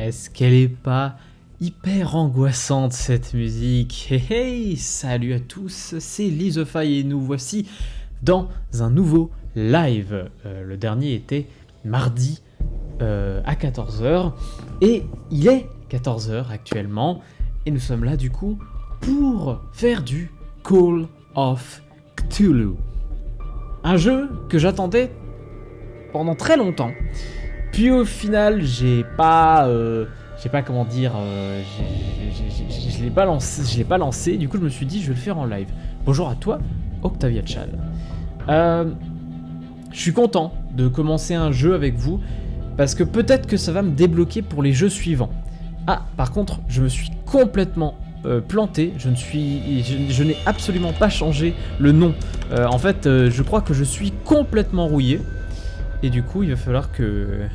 Est-ce qu'elle est pas hyper angoissante cette musique? Hey, salut à tous, c'est Lizofy et nous voici dans un nouveau live. Le dernier était mardi à 14h et il est 14h actuellement et nous sommes là du coup pour faire du Call of Cthulhu. Un jeu que j'attendais pendant très longtemps. Puis au final, j'ai pas comment dire, je l'ai pas lancé. Du coup, je me suis dit, je vais le faire en live. Bonjour à toi, Octavia Chan. Je suis content de commencer un jeu avec vous parce que peut-être que ça va me débloquer pour les jeux suivants. Ah, par contre, je me suis complètement planté. Je n'ai absolument pas changé le nom. En fait, je crois que je suis complètement rouillé. Et du coup, il va falloir que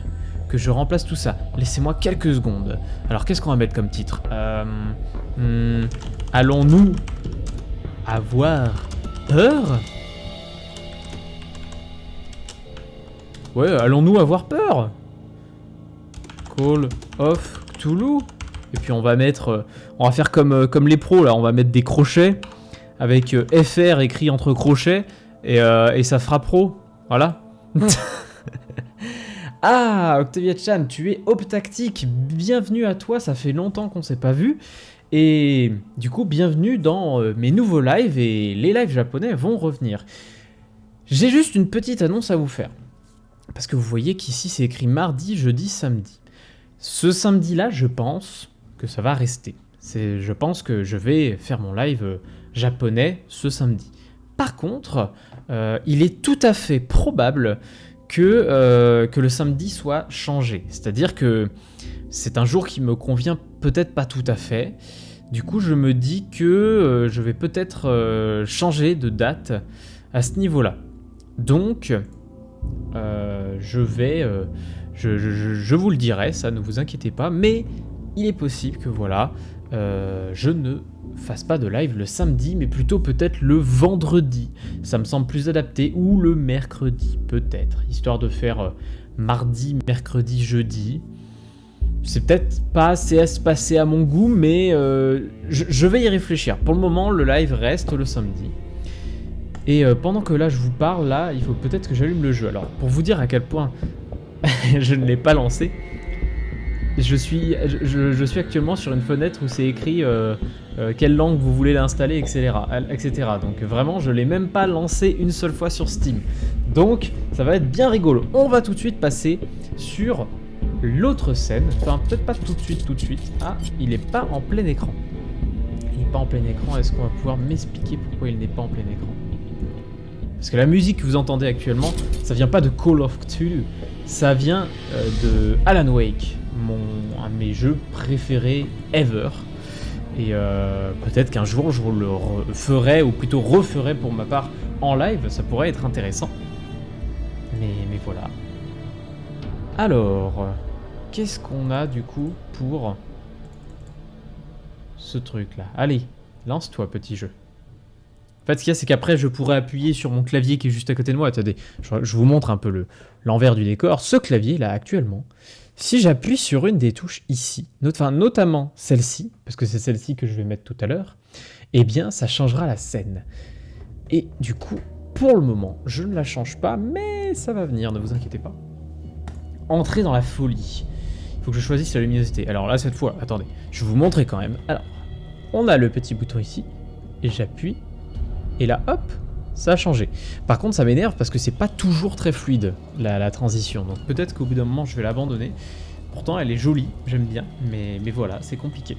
je remplace tout ça. Laissez-moi quelques secondes. Alors, qu'est-ce qu'on va mettre comme titre? Allons-nous avoir peur? Ouais, allons-nous avoir peur? Call of Cthulhu. Et puis on va mettre... on va faire comme les pros, là. On va mettre des crochets avec FR écrit entre crochets. Et ça fera pro. Voilà. Ah, Octavia Chan, tu es Optactique, bienvenue à toi, ça fait longtemps qu'on s'est pas vu. Et du coup, bienvenue dans mes nouveaux lives, et les lives japonais vont revenir. J'ai juste une petite annonce à vous faire. Parce que vous voyez qu'ici c'est écrit mardi, jeudi, samedi. Ce samedi-là, je pense que ça va rester. Je pense que je vais faire mon live japonais ce samedi. Par contre, il est tout à fait probable que le samedi soit changé. C'est-à-dire que c'est un jour qui me convient peut-être pas tout à fait. Du coup, je me dis que je vais peut-être changer de date à ce niveau-là. Donc, je vous le dirai, ça ne vous inquiétez pas. Mais il est possible que voilà, je ne fasse pas de live le samedi, mais plutôt peut-être le vendredi. Ça me semble plus adapté, ou le mercredi peut-être, histoire de faire mardi, mercredi, jeudi. C'est peut-être pas assez espacé à mon goût, mais je vais y réfléchir. Pour le moment, le live reste le samedi. Et pendant que là je vous parle, là, il faut peut-être que j'allume le jeu. Alors, pour vous dire à quel point je ne l'ai pas lancé, je suis actuellement sur une fenêtre où c'est écrit quelle langue vous voulez l'installer, etc. Donc vraiment, je ne l'ai même pas lancé une seule fois sur Steam. Donc ça va être bien rigolo. On va tout de suite passer sur l'autre scène. Enfin, peut-être pas tout de suite. Ah, il n'est pas en plein écran. Il n'est pas en plein écran. Est-ce qu'on va pouvoir m'expliquer pourquoi il n'est pas en plein écran? Parce que la musique que vous entendez actuellement, ça vient pas de Call of Cthulhu. Ça vient de Alan Wake, un de mes jeux préférés ever. Et peut-être qu'un jour je le ferai, ou plutôt referai pour ma part en live, ça pourrait être intéressant. Mais voilà. Alors, qu'est-ce qu'on a du coup pour ce truc là? Allez, lance-toi petit jeu. En fait, ce qu'il y a, c'est qu'après, je pourrais appuyer sur mon clavier qui est juste à côté de moi. Attendez, je vous montre un peu l'envers du décor. Ce clavier, là, actuellement, si j'appuie sur une des touches ici, notamment celle-ci, parce que c'est celle-ci que je vais mettre tout à l'heure, eh bien, ça changera la scène. Et du coup, pour le moment, je ne la change pas, mais ça va venir, ne vous inquiétez pas. Entrer dans la folie. Il faut que je choisisse la luminosité. Alors là, cette fois, attendez, je vais vous montrer quand même. Alors, on a le petit bouton ici, et j'appuie. Et là, hop, ça a changé. Par contre, ça m'énerve parce que c'est pas toujours très fluide, la transition. Donc peut-être qu'au bout d'un moment, je vais l'abandonner. Pourtant, elle est jolie, j'aime bien. Mais voilà, c'est compliqué.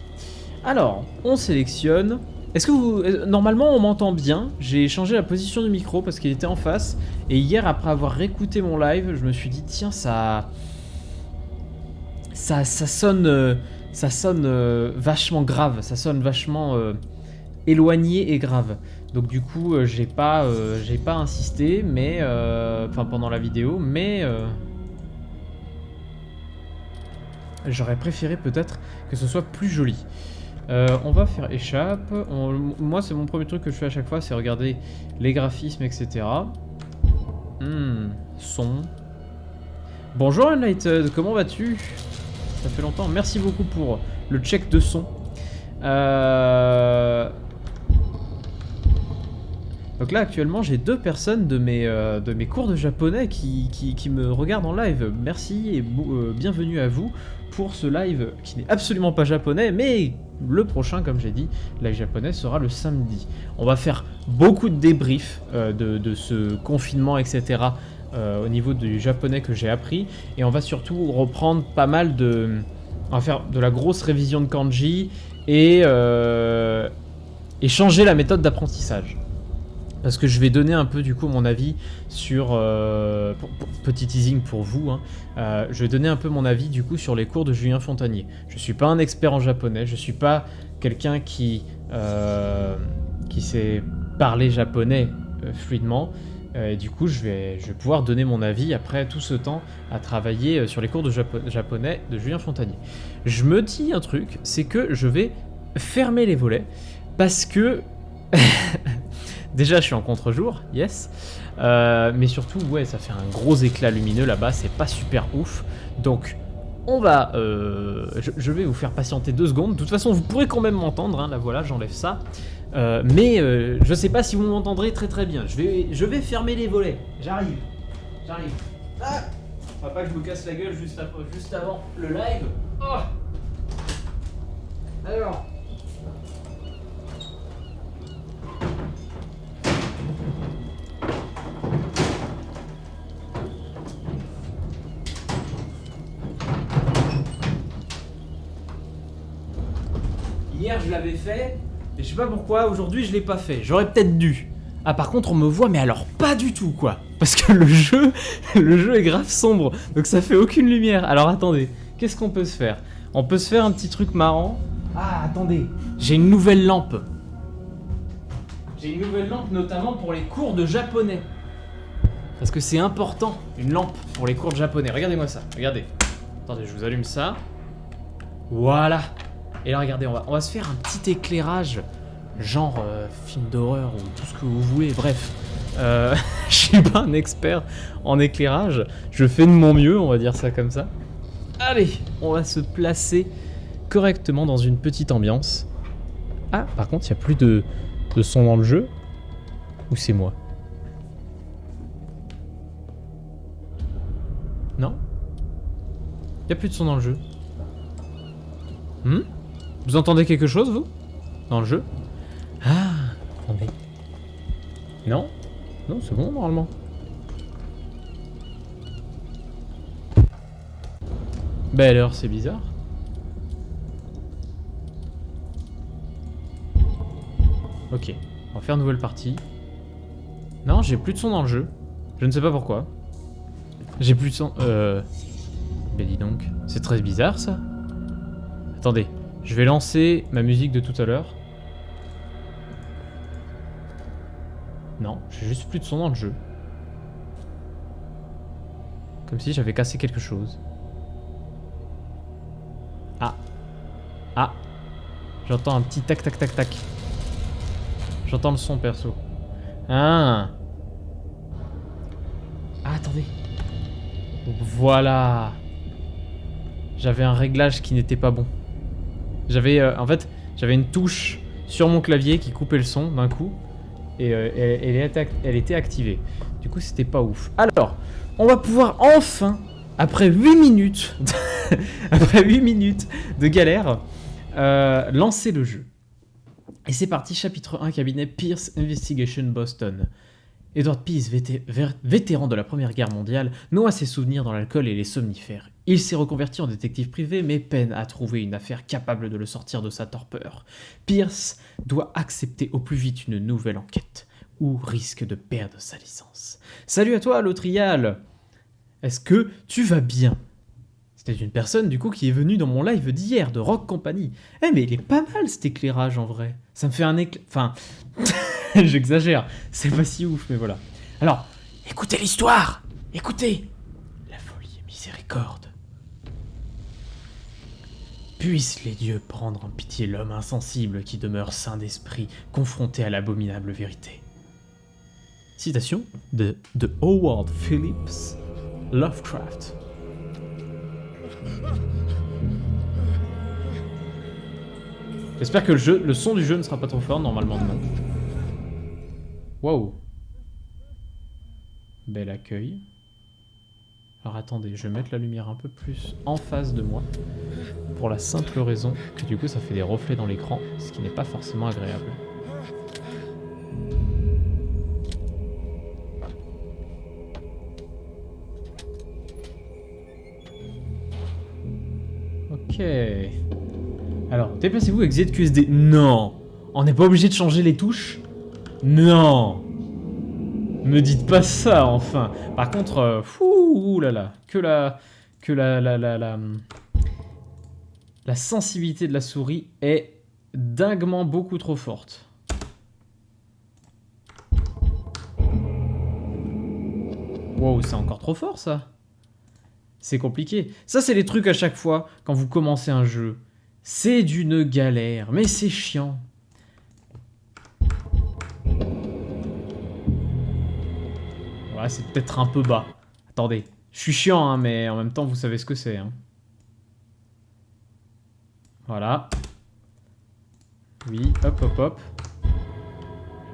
Alors, on sélectionne. Est-ce que vous... Normalement, on m'entend bien. J'ai changé la position du micro parce qu'il était en face. Et hier, après avoir réécouté mon live, je me suis dit, tiens, ça sonne vachement grave. Ça sonne vachement éloigné et grave. Donc du coup, j'ai pas insisté, mais pendant la vidéo, mais j'aurais préféré peut-être que ce soit plus joli. On va faire échappe. Moi, c'est mon premier truc que je fais à chaque fois, c'est regarder les graphismes, etc. Son. Bonjour United, comment vas-tu? Ça fait longtemps. Merci beaucoup pour le check de son. Donc là actuellement j'ai 2 personnes de mes cours de japonais qui me regardent en live. Merci et bienvenue à vous pour ce live qui n'est absolument pas japonais, mais le prochain, comme j'ai dit, live japonais sera le samedi. On va faire beaucoup de débriefs de ce confinement, etc. Au niveau du japonais que j'ai appris, et on va surtout reprendre pas mal de... On va faire de la grosse révision de kanji et changer la méthode d'apprentissage. Parce que je vais donner un peu du coup mon avis sur... petit teasing pour vous, hein, je vais donner un peu mon avis du coup sur les cours de Julien Fontanier. Je suis pas un expert en japonais, je suis pas quelqu'un qui sait parler japonais fluidement. Et du coup je vais pouvoir donner mon avis après tout ce temps à travailler sur les cours de japonais de Julien Fontanier. Je me dis un truc, c'est que je vais fermer les volets parce que... Déjà, je suis en contre-jour, yes. Mais surtout, ouais, ça fait un gros éclat lumineux là-bas, c'est pas super ouf. Donc, on va... je vais vous faire patienter 2 secondes. De toute façon, vous pourrez quand même m'entendre, hein, là voilà, j'enlève ça. Mais je sais pas si vous m'entendrez très très bien. Je vais fermer les volets. J'arrive. Ah, faut pas que je me casse la gueule juste avant le live. Oh. Alors... Hier je l'avais fait, et je sais pas pourquoi aujourd'hui je l'ai pas fait. J'aurais peut-être dû. Ah par contre on me voit mais alors pas du tout quoi. Parce que le jeu est grave sombre, donc ça fait aucune lumière. Alors attendez, qu'est-ce qu'on peut se faire? On peut se faire un petit truc marrant. Ah attendez, j'ai une nouvelle lampe. J'ai une nouvelle lampe notamment pour les cours de japonais. Parce que c'est important, une lampe pour les cours de japonais. Regardez-moi ça, regardez. Attendez, je vous allume ça. Voilà. Et là regardez, on va se faire un petit éclairage, genre film d'horreur ou tout ce que vous voulez, bref. Je suis pas un expert en éclairage, je fais de mon mieux, on va dire ça comme ça. Allez, on va se placer correctement dans une petite ambiance. Ah, par contre, il n'y a plus de son dans le jeu. Ou c'est moi? Non? Il n'y a plus de son dans le jeu. Vous entendez quelque chose, vous? Dans le jeu? Ah, attendez. Non? Non, c'est bon, normalement. Bah alors, c'est bizarre. Ok, on va faire une nouvelle partie. Non, j'ai plus de son dans le jeu. Je ne sais pas pourquoi. J'ai plus de son... Bah dis donc, c'est très bizarre, ça. Attendez. Je vais lancer ma musique de tout à l'heure. Non, j'ai juste plus de son dans le jeu. Comme si j'avais cassé quelque chose. Ah. Ah. J'entends un petit tac tac tac tac. J'entends le son perso. Ah. Ah, attendez. Voilà. J'avais un réglage qui n'était pas bon. J'avais en fait, j'avais une touche sur mon clavier qui coupait le son d'un coup et elle était activée. Du coup, c'était pas ouf. Alors, on va pouvoir enfin, après 8 minutes, après 8 minutes de galère, lancer le jeu. Et c'est parti, chapitre 1, cabinet Pierce Investigation Boston. Edward Pease, vétéran de la Première Guerre mondiale, noie ses souvenirs dans l'alcool et les somnifères. Il s'est reconverti en détective privé, mais peine à trouver une affaire capable de le sortir de sa torpeur. Pierce doit accepter au plus vite une nouvelle enquête, ou risque de perdre sa licence. Salut à toi, Lotrial. Est-ce que tu vas bien? C'était une personne, du coup, qui est venue dans mon live d'hier, de Rock Company. Eh, mais il est pas mal, cet éclairage, en vrai. Ça me fait un éclair... Enfin... J'exagère, c'est pas si ouf, mais voilà. Alors, écoutez l'histoire. Écoutez. La folie et miséricorde. Puissent les dieux prendre en pitié l'homme insensible qui demeure saint d'esprit, confronté à l'abominable vérité. Citation de Howard Phillips Lovecraft. J'espère que le son du jeu ne sera pas trop fort, normalement non. Waouh. Bel accueil. Alors attendez, je vais mettre la lumière un peu plus en face de moi. Pour la simple raison que du coup ça fait des reflets dans l'écran, ce qui n'est pas forcément agréable. Ok. Alors, déplacez-vous avec ZQSD. Non. On n'est pas obligé de changer les touches? Non. Me dites pas ça, enfin. Par contre, ouh là là, la sensibilité de la souris est dinguement beaucoup trop forte. Wow, c'est encore trop fort ça. C'est compliqué. Ça, c'est les trucs à chaque fois quand vous commencez un jeu. C'est d'une galère, mais c'est chiant. Voilà, c'est peut-être un peu bas. Attendez, je suis chiant, hein, mais en même temps, vous savez ce que c'est. Hein. Voilà. Oui, hop, hop, hop.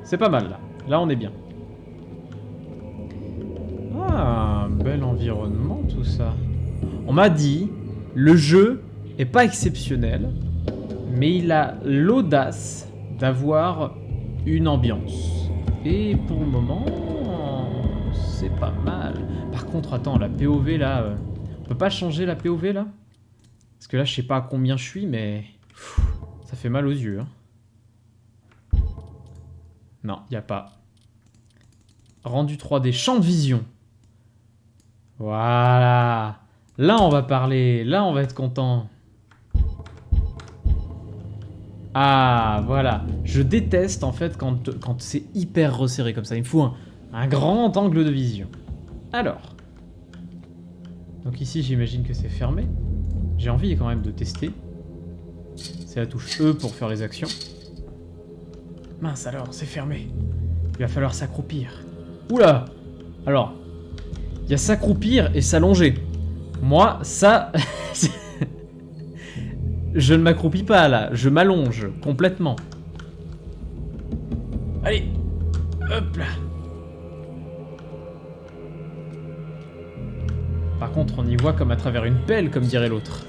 C'est pas mal, là. Là, on est bien. Ah, bel environnement, tout ça. On m'a dit, le jeu est pas exceptionnel, mais il a l'audace d'avoir une ambiance. Et pour le moment, c'est pas mal. Par contre, attends, la POV, là... on peut pas changer la POV, là? Parce que là, je sais pas à combien je suis, mais... ça fait mal aux yeux. Hein. Non, y a pas. Rendu 3D, champ de vision. Voilà. Là, on va parler. Là, on va être content. Ah, voilà. Je déteste, en fait, quand c'est hyper resserré comme ça. Il me faut un grand angle de vision. Alors. Donc ici, j'imagine que c'est fermé. J'ai envie quand même de tester. C'est la touche E pour faire les actions. Mince alors, c'est fermé. Il va falloir s'accroupir. Oula! Alors, il y a s'accroupir et s'allonger. Moi, ça... je ne m'accroupis pas là, je m'allonge complètement. Allez! Hop là! Par contre, on y voit comme à travers une pelle, comme dirait l'autre.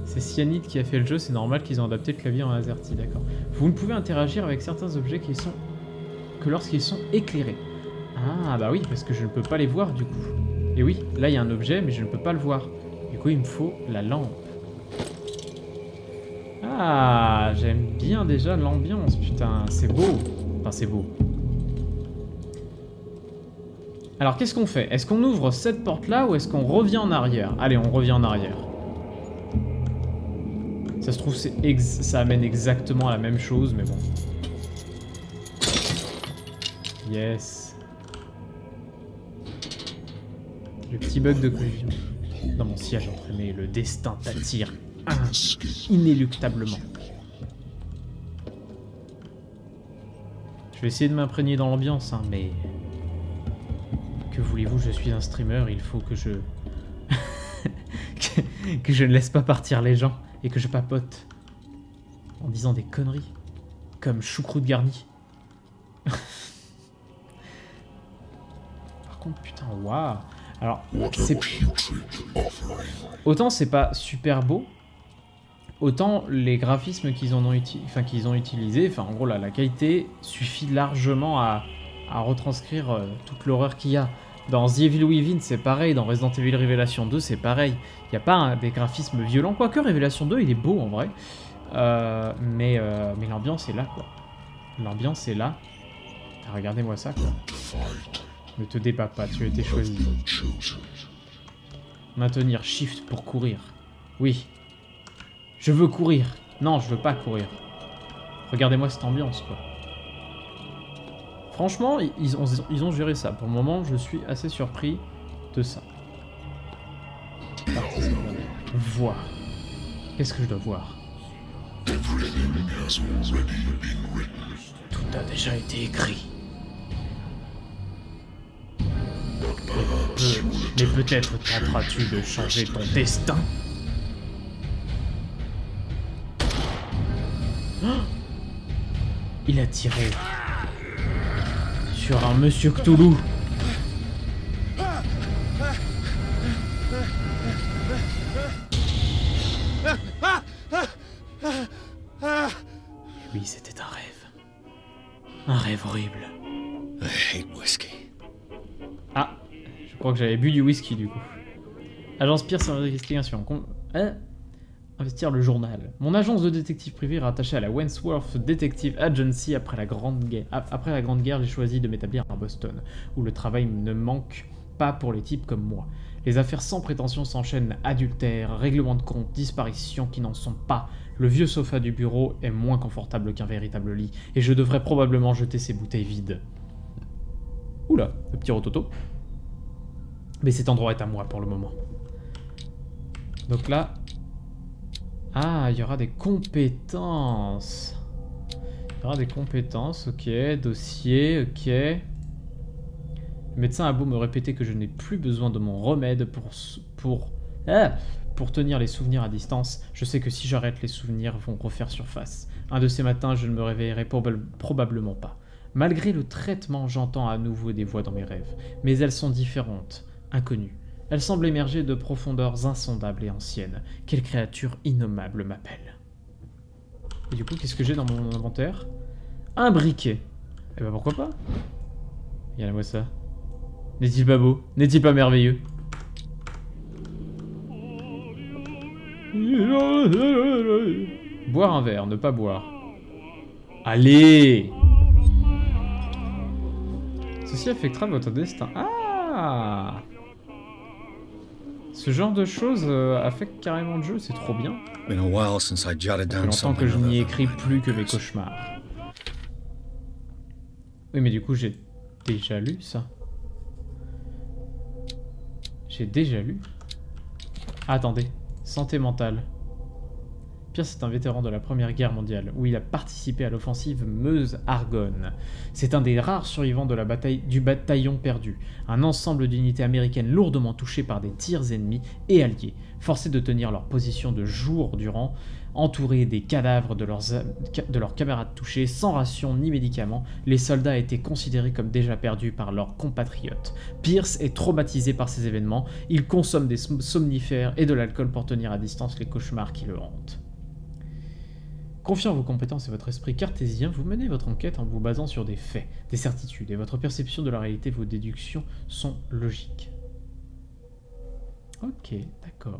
C'est Cyanide qui a fait le jeu, c'est normal qu'ils ont adapté le clavier en AZERTY, d'accord. Vous ne pouvez interagir avec certains objets qui sont que lorsqu'ils sont éclairés. Ah bah oui, parce que je ne peux pas les voir du coup. Et oui, là il y a un objet, mais je ne peux pas le voir. Du coup, il me faut la lampe. Ah, j'aime bien déjà l'ambiance, putain, c'est beau. Enfin, c'est beau. Alors, qu'est-ce qu'on fait? Est-ce qu'on ouvre cette porte-là ou est-ce qu'on revient en arrière? Allez, on revient en arrière. Ça se trouve, ça amène exactement à la même chose, mais bon. Yes. Le petit bug de collision. Dans mon siège entraîné, le destin t'attire inéluctablement. Je vais essayer de m'imprégner dans l'ambiance, hein, mais... Que voulez-vous, je suis un streamer, il faut que je... que je ne laisse pas partir les gens et que je papote en disant des conneries, comme choucroute garnie. Par contre, putain, waouh. Alors, c'est... Autant c'est pas super beau, autant les graphismes qu'ils ont utilisés, enfin en gros la qualité suffit largement à retranscrire toute l'horreur qu'il y a. Dans The Evil Within c'est pareil, dans Resident Evil Révélation 2 c'est pareil. Il n'y a pas des graphismes violents, quoique Révélation 2 il est beau en vrai. Mais l'ambiance est là quoi. L'ambiance est là. Ah, regardez-moi ça quoi. Ne te débat pas, tu as été choisi. Maintenir Shift pour courir. Oui. Je veux courir. Non, je veux pas courir. Regardez-moi cette ambiance, quoi. Franchement, ils ont géré ça. Pour le moment, je suis assez surpris de ça. Voir. Qu'est-ce que je dois voir? Tout a déjà été écrit. Mais peut-être tenteras-tu de changer ton destin. Oh, il a tiré sur un Monsieur Cthulhu. Oui, c'était un rêve. Un rêve horrible. I hate whiskey. Ah, je crois que j'avais bu du whisky du coup. Agence Pierce investigation. Investir le journal. Mon agence de détective privé est rattachée à la Wentworth Detective Agency après la Grande Guerre, j'ai choisi de m'établir à Boston, où le travail ne manque pas pour les types comme moi. Les affaires sans prétention s'enchaînent, adultères, règlements de compte, disparitions qui n'en sont pas. Le vieux sofa du bureau est moins confortable qu'un véritable lit, et je devrais probablement jeter ces bouteilles vides. Oula, le petit rototo. Mais cet endroit est à moi pour le moment. Donc là... Ah, il y aura des compétences. Il y aura des compétences, ok. Dossier, ok. Le médecin a beau me répéter que je n'ai plus besoin de mon remède pour tenir les souvenirs à distance. Je sais que si j'arrête, les souvenirs vont refaire surface. Un de ces matins, je ne me réveillerai probablement pas. Malgré le traitement, j'entends à nouveau des voix dans mes rêves. Mais elles sont différentes, inconnues. Elles semblent émerger de profondeurs insondables et anciennes. Quelle créature innommable m'appelle. Et du coup, qu'est-ce que j'ai dans mon inventaire? Un briquet. Eh ben pourquoi pas? Regardez-moi ça. N'est-il pas beau? N'est-il pas merveilleux? Boire un verre, ne pas boire. Allez! Ceci affectera votre destin. Ah! Ce genre de choses affecte carrément le jeu, c'est trop bien. Ça fait longtemps que je n'y écris plus que mes cauchemars. Oui, mais du coup, j'ai déjà lu ça. J'ai déjà lu. Ah, attendez, santé mentale. Pierce est un vétéran de la Première Guerre mondiale, où il a participé à l'offensive Meuse-Argonne. C'est un des rares survivants de du bataillon perdu, un ensemble d'unités américaines lourdement touchées par des tirs ennemis et alliés, forcés de tenir leur position de jours durant, entourés des cadavres de leurs camarades touchés, sans rations ni médicaments. Les soldats étaient considérés comme déjà perdus par leurs compatriotes. Pierce est traumatisé par ces événements, il consomme des somnifères et de l'alcool pour tenir à distance les cauchemars qui le hantent. Confiant en vos compétences et votre esprit cartésien, vous menez votre enquête en vous basant sur des faits, des certitudes, et votre perception de la réalité, vos déductions sont logiques. Ok, d'accord.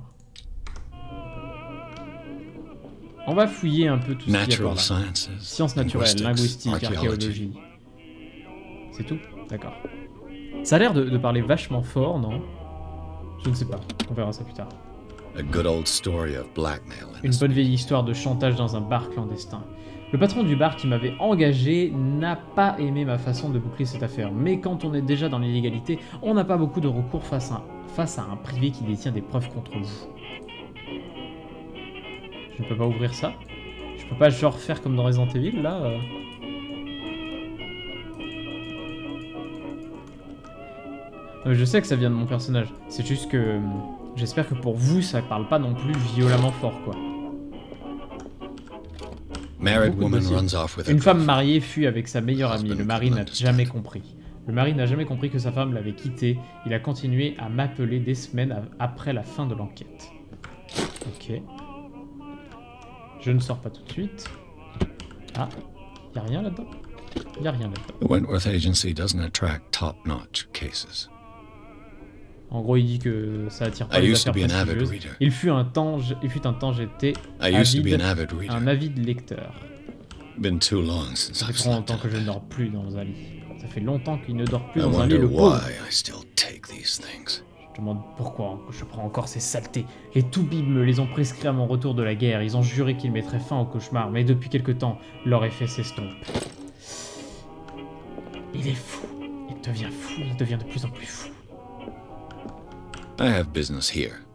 On va fouiller un peu tout ce qu'il y a par là. Sciences naturelles, linguistique, archéologie. C'est tout? D'accord. Ça a l'air de parler vachement fort, non? Je ne sais pas, on verra ça plus tard. Une bonne vieille histoire de chantage dans un bar clandestin. Le patron du bar qui m'avait engagé n'a pas aimé ma façon de boucler cette affaire, mais quand on est déjà dans l'illégalité, on n'a pas beaucoup de recours face à un privé qui détient des preuves contre vous. Je ne peux pas ouvrir ça? Je peux pas genre faire comme dans Resident Evil, là Je sais que ça vient de mon personnage, c'est juste que... J'espère que pour vous, ça parle pas non plus violemment fort, quoi. Une femme mariée fuit avec sa meilleure amie. Le mari n'a jamais compris. Le mari n'a jamais compris que sa femme l'avait quitté. Il a continué à m'appeler des semaines après la fin de l'enquête. Ok. Je ne sors pas tout de suite. Ah, y a rien là-dedans? Y a rien là-dedans. The Wentworth Agency doesn't attract top-notch cases. En gros, il dit que ça attire pas les affaires prestigieuses. Il fut un temps, j'étais un avide lecteur. Ça fait trop longtemps que je ne dors plus dans un lit. Ça fait longtemps qu'il ne dort plus dans un lit, le pauvre. Je demande pourquoi je prends encore ces saletés. Les Toubibs me les ont prescrits à mon retour de la guerre. Ils ont juré qu'ils mettraient fin au cauchemar, mais depuis quelque temps, leur effet s'estompe. Il est fou. Il devient fou. Il devient de plus en plus fou.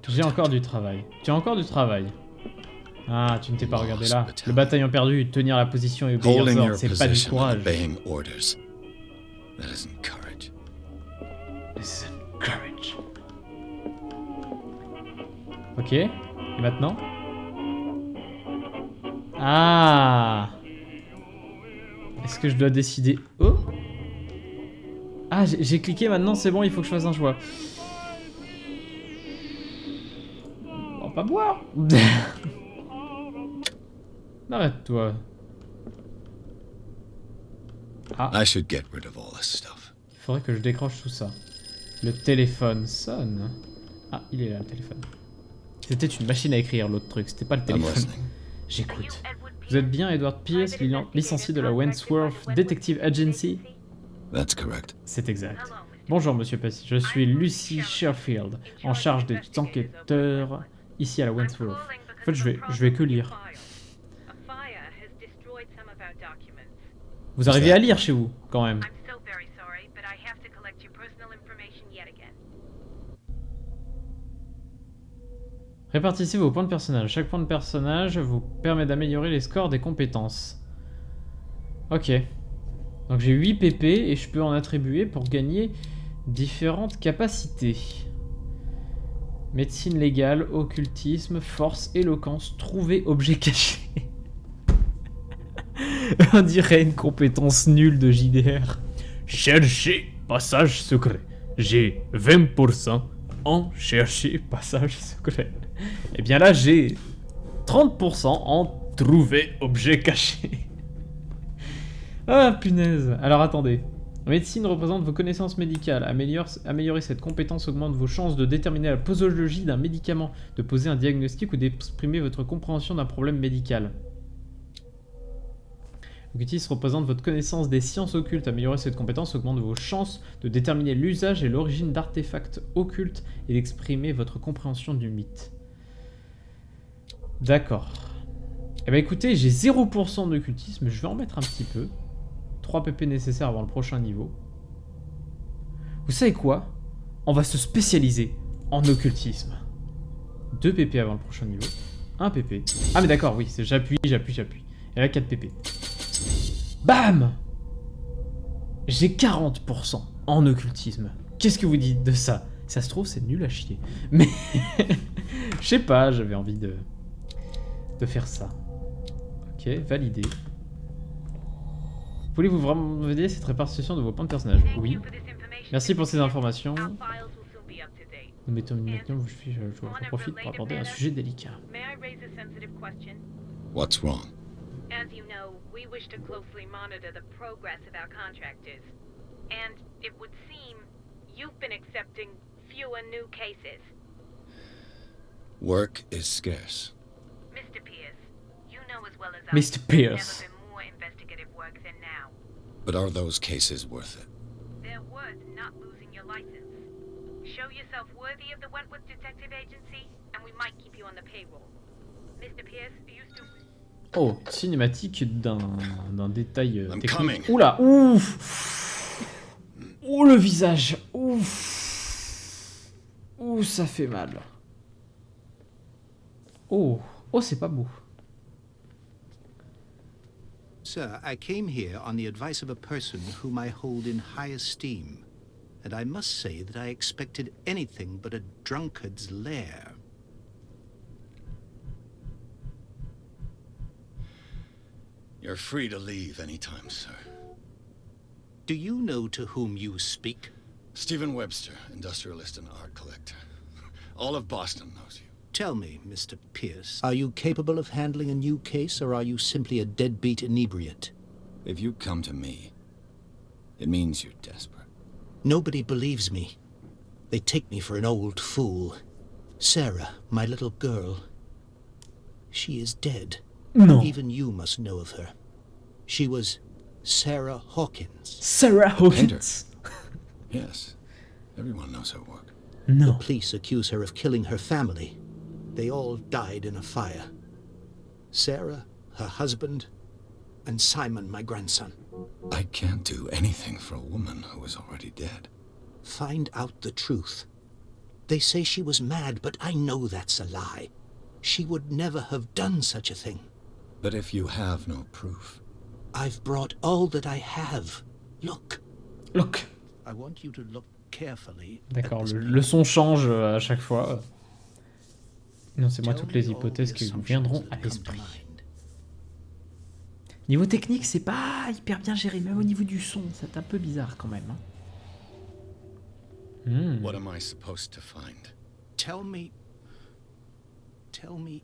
J'ai encore du travail. Tu as encore du travail. Ah, tu ne t'es pas regardé là. Le bataillon perdu, tenir la position et obéir aux ordres, c'est pas du courage. This isn't courage. Ok. Et maintenant? Ah! Est-ce que je dois décider? Oh! Ah, j'ai cliqué maintenant, c'est bon, il faut que je fasse un choix. On va pas boire! Arrête-toi. Ah, I should get rid of all this stuff. il faudrait que je décroche tout ça. Le téléphone sonne. Ah, il est là, le téléphone. C'était une machine à écrire, l'autre truc, c'était pas le I'm téléphone. listening. J'écoute. Vous êtes bien Edward Pierce, licencié de la Wentworth Detective Agency? That's correct. C'est exact. Bonjour Monsieur Passy, je suis Lucy Sherfield, en charge des enquêteurs ici à la Wentworth. En fait, je vais que lire. Vous arrivez à lire chez vous, quand même. Répartissez vos points de personnage. Chaque point de personnage vous permet d'améliorer les scores des compétences. Ok. Donc j'ai 8 PP et je peux en attribuer pour gagner différentes capacités. Médecine légale, occultisme, force, éloquence, trouver objet caché. On dirait une compétence nulle de JDR. Chercher passage secret. J'ai 20% en chercher passage secret. Et bien là j'ai 30% en trouver objet caché. Ah punaise. Alors attendez. Médecine représente vos connaissances médicales. Améliorer cette compétence augmente vos chances de déterminer la posologie d'un médicament, de poser un diagnostic ou d'exprimer votre compréhension d'un problème médical. Occultisme représente votre connaissance des sciences occultes. Améliorer cette compétence augmente vos chances de déterminer l'usage et l'origine d'artefacts occultes et d'exprimer votre compréhension du mythe. D'accord. Eh ben écoutez, j'ai 0% d'occultisme, je vais en mettre un petit peu. 3 PP nécessaires avant le prochain niveau. Vous savez quoi? On va se spécialiser en occultisme. 2 PP avant le prochain niveau. 1 PP. Ah mais d'accord, oui, j'appuie. Et là 4 PP. Bam! J'ai 40% en occultisme. Qu'est-ce que vous dites de ça? Ça se trouve, c'est nul à chier. Mais je sais pas, j'avais envie de faire ça. Ok, validé. Voulez-vous vraiment valider cette répartition de vos points de personnage? Oui. Merci pour ces informations. Nous mettons maintenant, je profite pour aborder un sujet délicat. What's wrong? As you know, we wish to closely monitor the progress of our contractors. And it would seem you've been accepting fewer new cases. Work is scarce. Mr. Pierce, you know as well as I Mr. do Pierce. there's never been more investigative work than now. But are those cases worth it? They're worth not losing your license. Show yourself worthy of the Wentworth Detective Agency, and we might keep you on the payroll. Mr. Pierce, you still... Oh, cinématique d'un détail technique. coming. Oula, ouf. Oh le visage, ouf. Ouh, ça fait mal. Oh, c'est pas beau. Sir, I came here on the advice of a person whom I hold in high esteem, and I must say that I expected anything but a drunkard's lair. You're free to leave anytime, sir. Do you know to whom you speak? Stephen Webster, industrialist and art collector. All of Boston knows you. Tell me, Mr. Pierce, are you capable of handling a new case, or are you simply a deadbeat inebriate? If you come to me, it means you're desperate. Nobody believes me. They take me for an old fool. Sarah, my little girl, she is dead. No. Even you must know of her. She was Sarah Hawkins. Sarah Hawkins. Yes, everyone knows her work. The Non. police accuse her of killing her family. They all died in a fire. Sarah, her husband, and Simon, my grandson. I can't do anything for a woman who is already dead. Find out the truth. They say she was mad, but I know that's a lie. She would never have done such a thing. But if you have no proof, I've brought all that I have. Look. Look. I want you to look carefully. D'accord, le son change à chaque fois. Énoncez-moi Tell toutes les me all hypothèses the qui vous assumptions viendront that à come to l'esprit. mind. Niveau technique, c'est pas hyper bien géré, même au niveau du son, c'est un peu bizarre quand même. What am I supposed to find? Tell me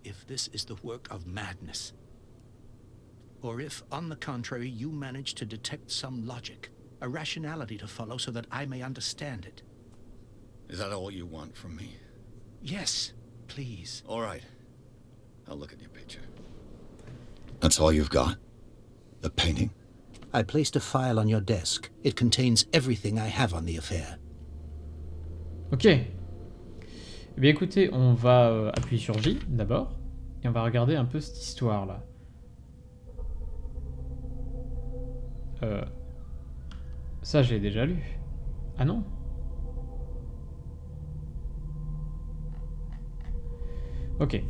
if this is the work of madness. Or if, on the contrary, you manage to detect some logic, a rationality to follow so that I may understand it. Is that all you want from me? Yes, please. All right. I'll look at your picture. That's all you've got? The painting? I placed a file on your desk. It contains everything I have on the affair. Ok. Eh bien écoutez, on va appuyer sur J d'abord, et on va regarder un peu cette histoire-là. Ça, je l'ai déjà lu. Ah non? Ok.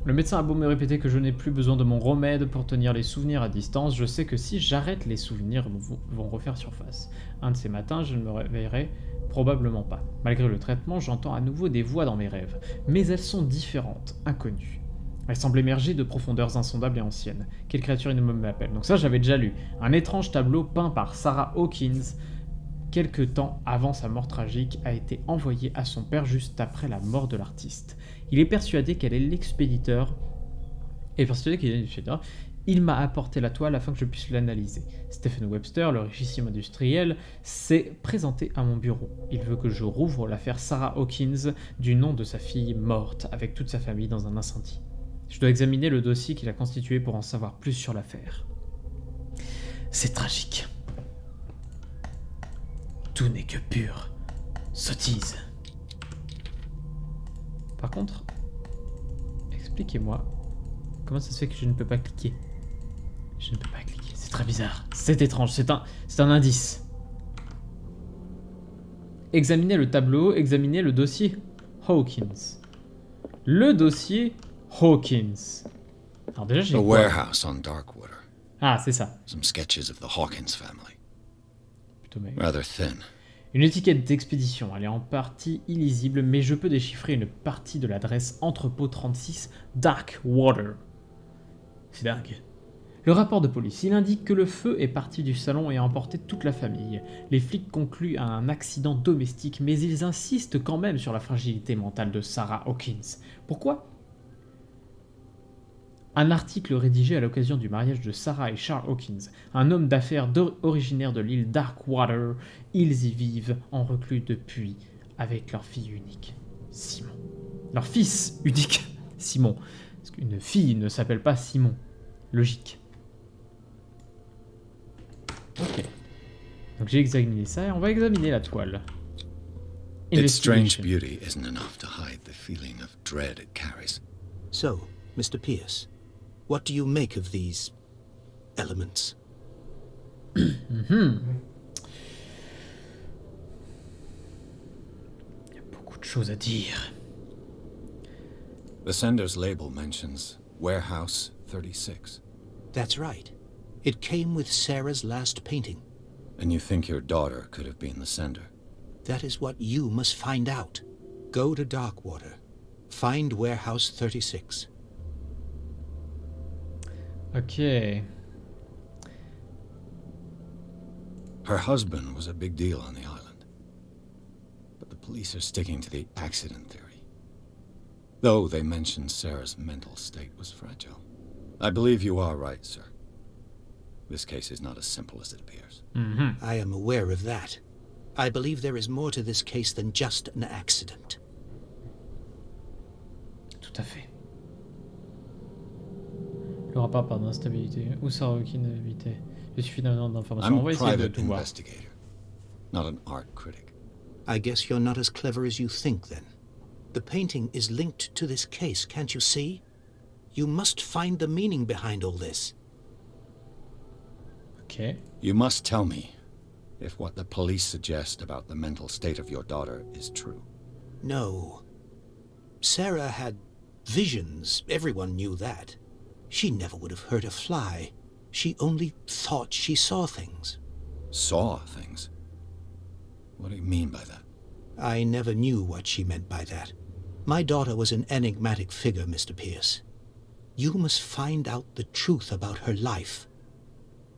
Le médecin a beau me répéter que je n'ai plus besoin de mon remède pour tenir les souvenirs à distance, je sais que si j'arrête, les souvenirs vont refaire surface. Un de ces matins, je ne me réveillerai probablement pas. Malgré le traitement, j'entends à nouveau des voix dans mes rêves, mais elles sont différentes, inconnues. Elles semblent émerger de profondeurs insondables et anciennes. Quelle créature innommable m'appelle? Donc ça, j'avais déjà lu. Un étrange tableau peint par Sarah Hawkins, quelque temps avant sa mort tragique, a été envoyé à son père juste après la mort de l'artiste. Il est persuadé qu'elle est l'expéditeur. Il m'a apporté la toile afin que je puisse l'analyser. Stephen Webster, le richissime industriel, s'est présenté à mon bureau. Il veut que je rouvre l'affaire Sarah Hawkins du nom de sa fille morte avec toute sa famille dans un incendie. Je dois examiner le dossier qu'il a constitué pour en savoir plus sur l'affaire. C'est tragique. Tout n'est que pure sottise. Par contre, expliquez-moi comment ça se fait que je ne peux pas cliquer. Je ne peux pas cliquer, c'est très bizarre. C'est étrange, c'est un indice. Examinez le tableau, examinez le dossier Hawkins. Le dossier Hawkins. Alors déjà, j'ai A quoi? warehouse on Darkwater. Ah, c'est ça. Some sketches of the Hawkins family. Plutôt maigre. Rather thin. Une étiquette d'expédition, elle est en partie illisible, mais je peux déchiffrer une partie de l'adresse entrepôt 36 Darkwater. C'est dingue. Le rapport de police, il indique que le feu est parti du salon et a emporté toute la famille. Les flics concluent à un accident domestique, mais ils insistent quand même sur la fragilité mentale de Sarah Hawkins. Pourquoi ? Un article rédigé à l'occasion du mariage de Sarah et Charles Hawkins, un homme d'affaires originaire de l'île Darkwater. Ils y vivent en reclus depuis, avec leur fille unique, Simon. Leur fils unique, Simon. Parce qu'une fille ne s'appelle pas Simon. Logique. Ok. Donc j'ai examiné ça et on va examiner la toile. Its strange Investigation. beauty isn't enough to hide the feeling of dread it carries. So, Mr. Pierce, what do you make of these elements? Il y a beaucoup de choses à dire. The sender's label mentions Warehouse 36. That's right. It came with Sarah's last painting. And you think your daughter could have been the sender? That is what you must find out. Go to Darkwater. Find Warehouse 36. Ok. Her husband was a big deal on the island. But the police are sticking to the accident theory. Though they mention Sarah's mental state was fragile. I believe you are right, sir. This case is not as simple as it appears. I am aware of that. I believe there is more to this case than just an accident. Tout à fait. Le rapport par d'instabilité. Où Sarah Hawkins a évité. Il suffit d'un ordre d'information. I'm On va a essayer de private tout voir. investigator, not an art critic. I guess you're not as clever as you think, then. The painting is linked to this case, can't you see? You must find the meaning behind all this. Ok. You must tell me if what the police suggest about the mental state of your daughter is true. No. Sarah had visions. Everyone knew that. She never would have hurt a fly. She only thought she saw things. Saw things? What do you mean by that? I never knew what she meant by that. My daughter was an enigmatic figure, Mr. Pierce. You must find out the truth about her life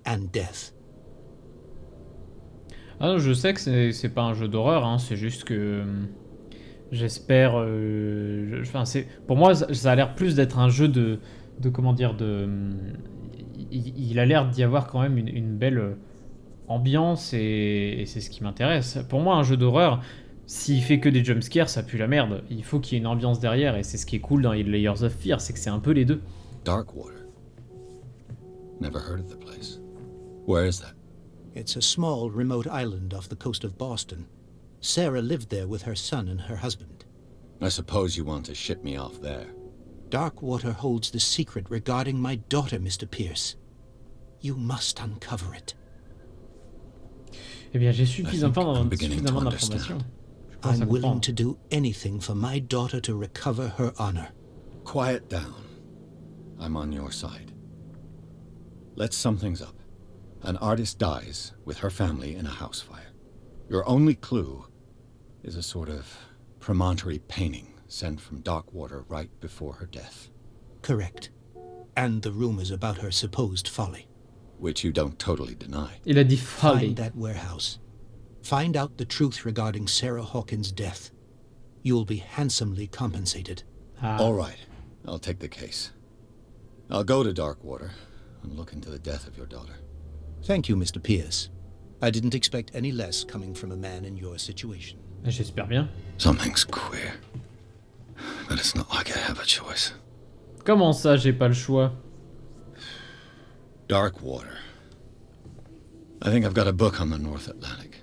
and death. Ah non, je sais que c'est pas un jeu d'horreur, hein, c'est juste que j'espère. Enfin, pour moi, ça a l'air plus d'être un jeu de comment dire il a l'air d'y avoir quand même une belle ambiance et c'est ce qui m'intéresse. Pour moi, un jeu d'horreur, s'il fait que des jumpscares, ça pue la merde. Il faut qu'il y ait une ambiance derrière et c'est ce qui est cool dans Layers of Fear, c'est que c'est un peu les deux. Darkwater. Never heard of the place. Where is that? It's a small, remote island off the coast of Boston. Sarah lived there with her son and her husband. I suppose you want to ship me off there. Darkwater holds the secret regarding my daughter, Mr. Pierce. You must uncover it. Eh bien, j'ai suffisamment d'informations. Je pense à I'm willing comprendre. to do anything for my daughter to recover her honor. Quiet down. I'm on your side. Let's sum things up. An artist dies with her family in a house fire. Your only clue is a sort of promontory painting sent from Darkwater right before her death. Correct. And the rumors about her supposed folly. Which you don't totally deny. Il a dit folly. Find that warehouse. Find out the truth regarding Sarah Hawkins' death. You'll be handsomely compensated. Ah. All right, I'll take the case. I'll go to Darkwater and look into the death of your daughter. Thank you, Mr. Pierce. I didn't expect any less coming from a man in your situation. J'espère bien. Something's queer. But it's not like I have a choice. Comment ça, j'ai pas le choix? Darkwater. I think I've got a book on the North Atlantic.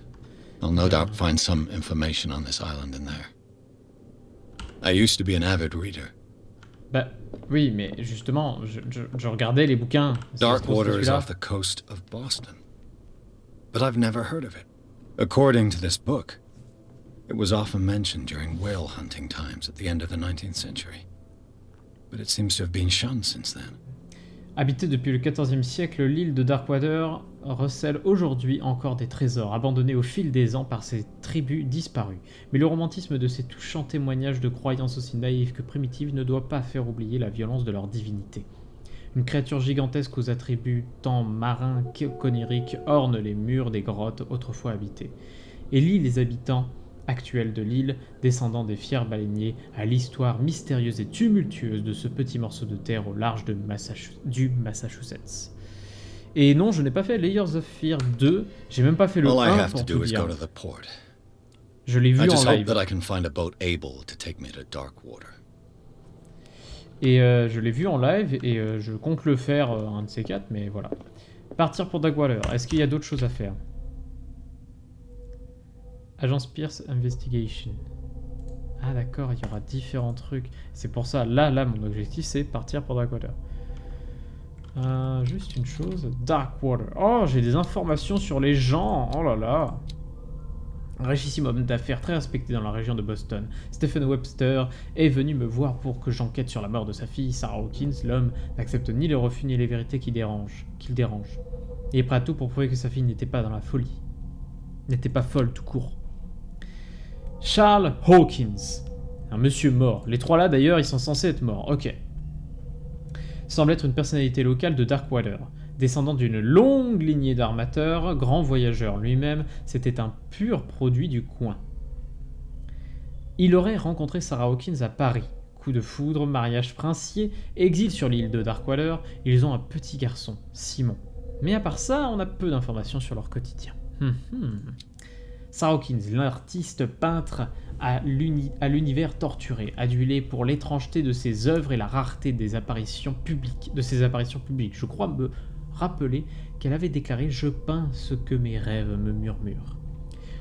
I'll no doubt find some information on this island in there. I used to be an avid reader. Bah oui, mais justement, je regardais les bouquins. Darkwater is off the coast of Boston. But I've never heard of it. According to this book, it was often mentioned during whale hunting times at the end of the 19th century. But it seems to have been shunned since then. Habitée depuis le XIVe siècle, l'île de Darkwater recèle aujourd'hui encore des trésors, abandonnés au fil des ans par ses tribus disparues. Mais le romantisme de ces touchants témoignages de croyances aussi naïves que primitives ne doit pas faire oublier la violence de leur divinité. Une créature gigantesque aux attributs tant marins qu'oniriques orne les murs des grottes autrefois habitées. Et lie les habitants actuels de l'île, descendants des fiers baleiniers, à l'histoire mystérieuse et tumultueuse de ce petit morceau de terre au large du Massachusetts. Et non, je n'ai pas fait Layers of Fear 2, j'ai même pas fait le All I 1 have to pour do tout is dire. go to the port. Je l'ai vu I en just hope live. that I can find a boat able to take me to Darkwater. Et je l'ai vu en live et je compte le faire un de ces quatre, mais voilà. Partir pour Darkwater. Est-ce qu'il y a d'autres choses à faire? Agence Pierce Investigation. Ah d'accord, il y aura différents trucs. C'est pour ça, là, mon objectif c'est partir pour Darkwater. Juste une chose, Darkwater. Oh, j'ai des informations sur les gens. Oh là là. Un richissime homme d'affaires très respecté dans la région de Boston, Stephen Webster, est venu me voir pour que j'enquête sur la mort de sa fille, Sarah Hawkins. L'homme n'accepte ni les refus ni les vérités qu'il dérange. Il est prêt à tout pour prouver que sa fille n'était pas dans la folie. N'était pas folle tout court. Charles Hawkins. Un monsieur mort. Les trois là d'ailleurs, ils sont censés être morts. Ok. Semble être une personnalité locale de Darkwater. Descendant d'une longue lignée d'armateurs, grand voyageur lui-même, c'était un pur produit du coin. Il aurait rencontré Sarah Hawkins à Paris. Coup de foudre, mariage princier, exil sur l'île de Darkwater, ils ont un petit garçon, Simon. Mais à part ça, on a peu d'informations sur leur quotidien. Sarah Hawkins, l'artiste peintre à l'univers torturé, adulé pour l'étrangeté de ses œuvres et la rareté de ses apparitions publiques. Je crois me rappeler qu'elle avait déclaré « Je peins ce que mes rêves me murmurent ».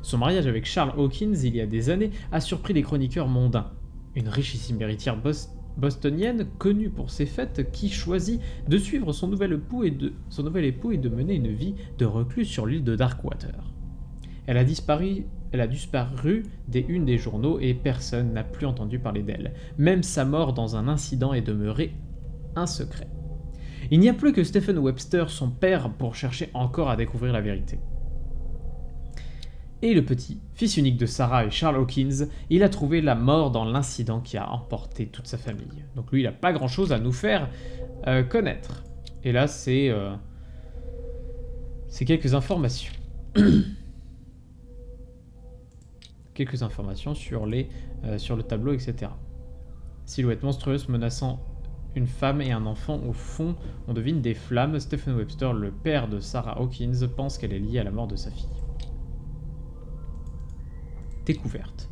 Son mariage avec Charles Hawkins, il y a des années, a surpris les chroniqueurs mondains. Une richissime héritière bostonienne, connue pour ses fêtes, qui choisit de suivre son nouvel époux et de mener une vie de reclus sur l'île de Darkwater. Elle a disparu des unes des journaux et personne n'a plus entendu parler d'elle. Même sa mort dans un incident est demeurée un secret. Il n'y a plus que Stephen Webster, son père, pour chercher encore à découvrir la vérité. Et le petit, fils unique de Sarah et Charles Hawkins, il a trouvé la mort dans l'incident qui a emporté toute sa famille. Donc lui, il n'a pas grand-chose à nous faire connaître. Et là, c'est quelques informations. Quelques informations sur le tableau, etc. Silhouette monstrueuse menaçant une femme et un enfant au fond, on devine des flammes. Stephen Webster, le père de Sarah Hawkins, pense qu'elle est liée à la mort de sa fille. Découverte.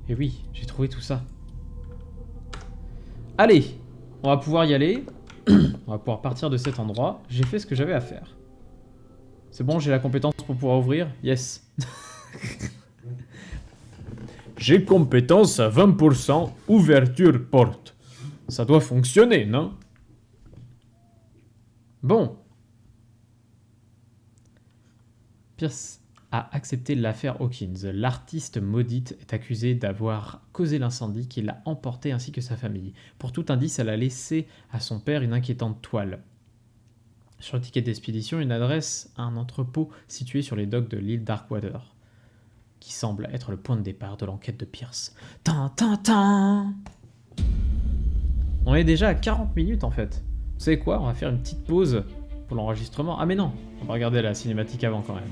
Et oui, j'ai trouvé tout ça. Allez, on va pouvoir y aller. On va pouvoir partir de cet endroit. J'ai fait ce que j'avais à faire. C'est bon, j'ai la compétence pour pouvoir ouvrir. Yes. J'ai compétence à 20%, ouverture porte. Ça doit fonctionner, non? Bon. Pierce a accepté l'affaire Hawkins. L'artiste maudite est accusée d'avoir causé l'incendie qui l'a emporté ainsi que sa famille. Pour tout indice, elle a laissé à son père une inquiétante toile. Sur le ticket d'expédition, une adresse à un entrepôt situé sur les docks de l'île Darkwater, qui semble être le point de départ de l'enquête de Pierce. Tin. On est déjà à 40 minutes en fait. Vous savez quoi? On va faire une petite pause pour l'enregistrement. Ah mais non, on va regarder la cinématique avant quand même.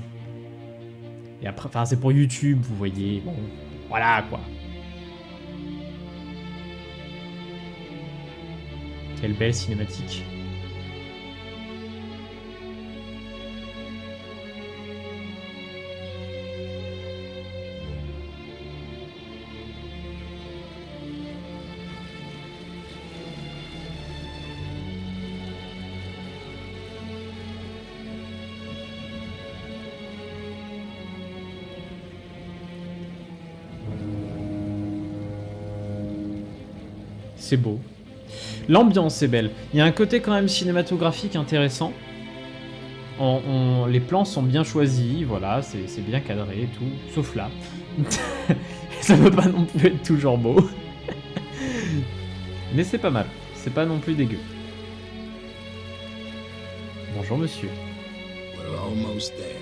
Et après, enfin c'est pour YouTube, vous voyez. Bon, voilà quoi. Quelle belle cinématique. C'est beau. L'ambiance est belle. Il y a un côté quand même cinématographique intéressant. Les plans sont bien choisis, voilà, c'est bien cadré et tout, sauf là. Ça peut pas non plus être toujours beau. Mais c'est pas mal, c'est pas non plus dégueu. Bonjour monsieur. We're almost there.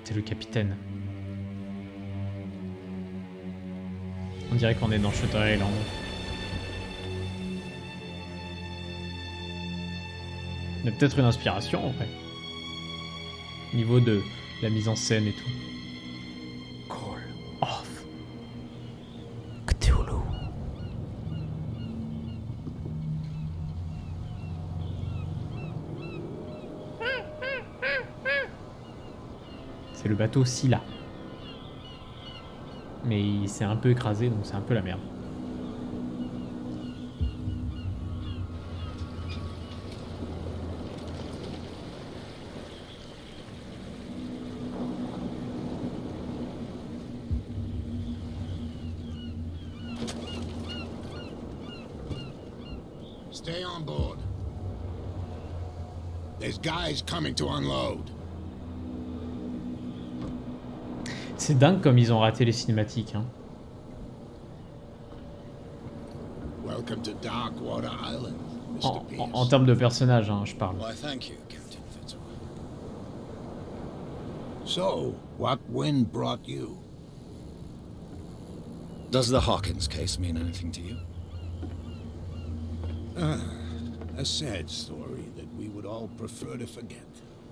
C'est le capitaine. On dirait qu'on est dans Shutter Island. Il y a peut-être une inspiration en vrai. Niveau de la mise en scène et tout. Call of Cthulhu. C'est le bateau Scylla. Mais il s'est un peu écrasé, donc c'est un peu la merde. Stay on board. There's guys coming to unload. C'est dingue comme ils ont raté les cinématiques. Hein. Welcome to Darkwater Island, Mr. Pierce. En termes de personnages, hein, je parle. Why, thank you, Captain Fitzroy. So, what wind brought you? Does the Hawkins case mean anything to you? A sad story that we would all prefer to forget.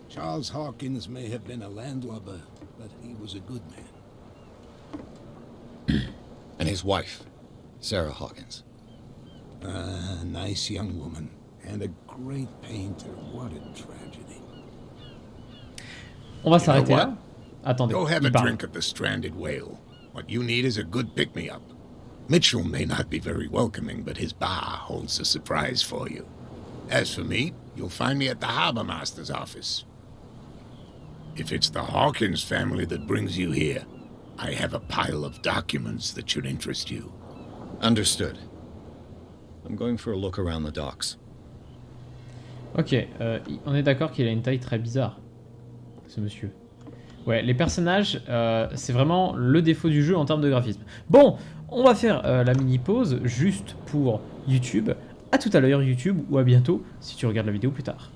Charles Hawkins may have been a landlubber, but he was a good man. And his wife, Sarah Hawkins. A nice young woman, and a great painter. What a tragedy. On va You know s'arrêter what? là. Attendez. Go have il a parle. drink at the Stranded Whale. What you need is a good pick-me-up. Mitchell may not be very welcoming, but his bar holds a surprise for you. As for me, you'll find me at the Harbor Master's office. If it's the Hawkins family that brings you here, I have a pile of documents that should interest you. Understood. I'm going for a look around the docks. Ok, on est d'accord qu'il a une taille très bizarre, ce monsieur. Ouais, les personnages, c'est vraiment le défaut du jeu en termes de graphisme. Bon, on va faire la mini-pause juste pour YouTube. À tout à l'heure YouTube, ou à bientôt si tu regardes la vidéo plus tard.